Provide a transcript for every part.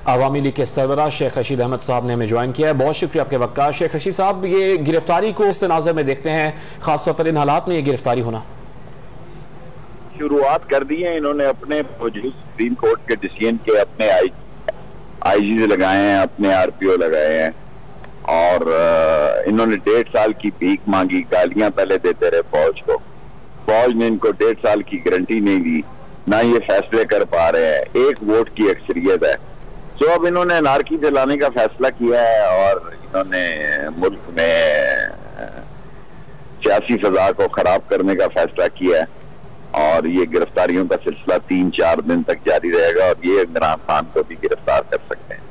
عوامی لیگ کے سربراہ شیخ رشید احمد صاحب نے ہمیں جوائن کیا ہے. بہت شکریہ آپ کے وقت کا. شیخ رشید صاحب، یہ گرفتاری کو اس تناظر میں دیکھتے ہیں، خاص طور پر ان حالات میں یہ گرفتاری ہونا؟ شروعات کر دی ہیں انہوں نے اپنے سپریم کورٹ کے ڈیسیژن کے، اپنے آئی جیز لگائے ہیں، اپنے آر پی او لگائے ہیں، اور انہوں نے 1.5 سال کی بھیک مانگی، گالیاں پہلے دیتے رہے فوج کو. فوج نے ان کو 1.5 سال کی گارنٹی نہیں دی، نہ یہ فیصلے کر پا رہے ہیں. 1 ووٹ کی اکثریت ہے. سو اب انہوں نے انارکی دلانے کا فیصلہ کیا ہے، اور انہوں نے ملک میں سیاسی فضا کو خراب کرنے کا فیصلہ کیا ہے، اور یہ گرفتاریوں کا سلسلہ 3-4 دن تک جاری رہے گا، اور یہ عمران خان کو بھی گرفتار کر سکتے ہیں.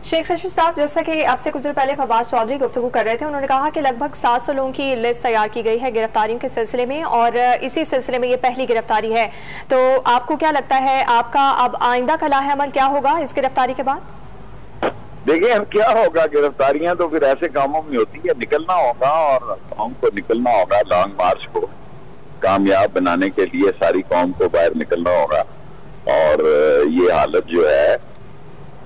شیخ رشید صاحب، جیسا کہ آپ سے کچھ دیر پہلے فواز چودھری گفتگو کر رہے تھے، انہوں نے کہا کہ لگ بھگ 700 لوگوں کی لسٹ تیار کی گئی ہے گرفتاریوں کے سلسلے میں، اور اسی سلسلے میں یہ پہلی گرفتاری ہے. تو آپ کو کیا لگتا ہے، آپ کا اب آئندہ کا لاہ عمل کیا ہوگا اس گرفتاری کے بعد؟ دیکھیں اب کیا ہوگا، گرفتاریاں تو پھر ایسے کاموں میں ہوتی ہے، نکلنا ہوگا، اور قوم کو نکلنا ہوگا لانگ مارچ کو کامیاب بنانے کے لیے. ساری قوم کو باہر نکلنا ہوگا، اور یہ حالت جو ہے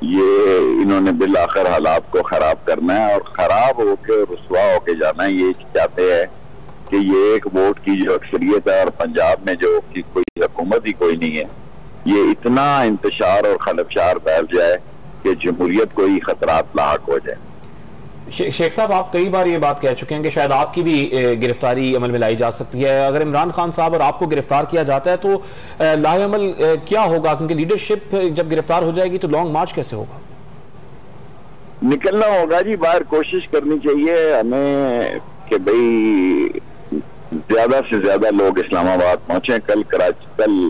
یہ انہوں نے بالآخر حالات کو خراب کرنا ہے، اور خراب ہو کے رسوا ہو کے جانا ہے. یہ چاہتے ہیں کہ یہ 1 ووٹ کی جو اکثریت ہے، اور پنجاب میں جو کوئی حکومت ہی کوئی نہیں ہے، یہ اتنا انتشار اور خلفشار پھیل جائے کہ جمہوریت کو ہی خطرات لاحق ہو جائے. شیخ صاحب، آپ کئی بار یہ بات کہہ چکے ہیں کہ شاید آپ کی بھی گرفتاری عمل میں لائی جا سکتی ہے. اگر عمران خان صاحب اور آپ کو گرفتار کیا جاتا ہے تو لاہ عمل کیا ہوگا؟ کیونکہ لیڈرشپ جب گرفتار ہو جائے گی تو لانگ مارچ کیسے ہوگا؟ نکلنا ہوگا جی باہر. کوشش کرنی چاہیے ہمیں کہ بھئی زیادہ سے زیادہ لوگ اسلام آباد پہنچیں. کل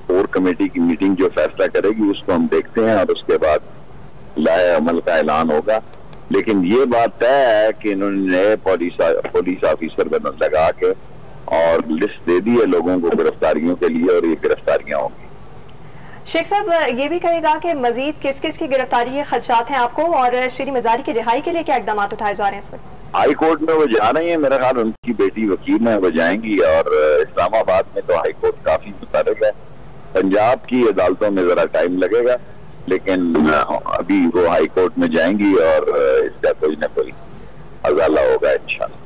کور کمیٹی کی میٹنگ جو فیصلہ کرے گی اس کو ہم دیکھتے ہیں، اور اس کے بعد لاہ عمل کا اعلان ہوگا. لیکن یہ بات طے ہے کہ انہوں نے نئے پولیس آفیسر لگا کے اور لسٹ دے دی ہے لوگوں کو گرفتاریوں کے لیے، اور یہ گرفتاریاں ہوں گی. شیخ صاحب یہ بھی کہے گا کہ مزید کس کس کی گرفتاری کے خدشات ہیں آپ کو، اور شیریں مزاری کی رہائی کے لیے کیا اقدامات اٹھائے جا رہے ہیں اس وقت؟ ہائی کورٹ میں وہ جا رہی ہیں، میرا خیال ان کی بیٹی وکیل ہے، وہ جائیں گی. اور اسلام آباد میں تو ہائی کورٹ کافی متحرک ہے. پنجاب کی عدالتوں میں ذرا ٹائم لگے گا، لیکن ابھی وہ ہائی کورٹ میں جائیں گی، اور اس کا کوئی نہ کوئی ازالہ ہوگا انشاءاللہ.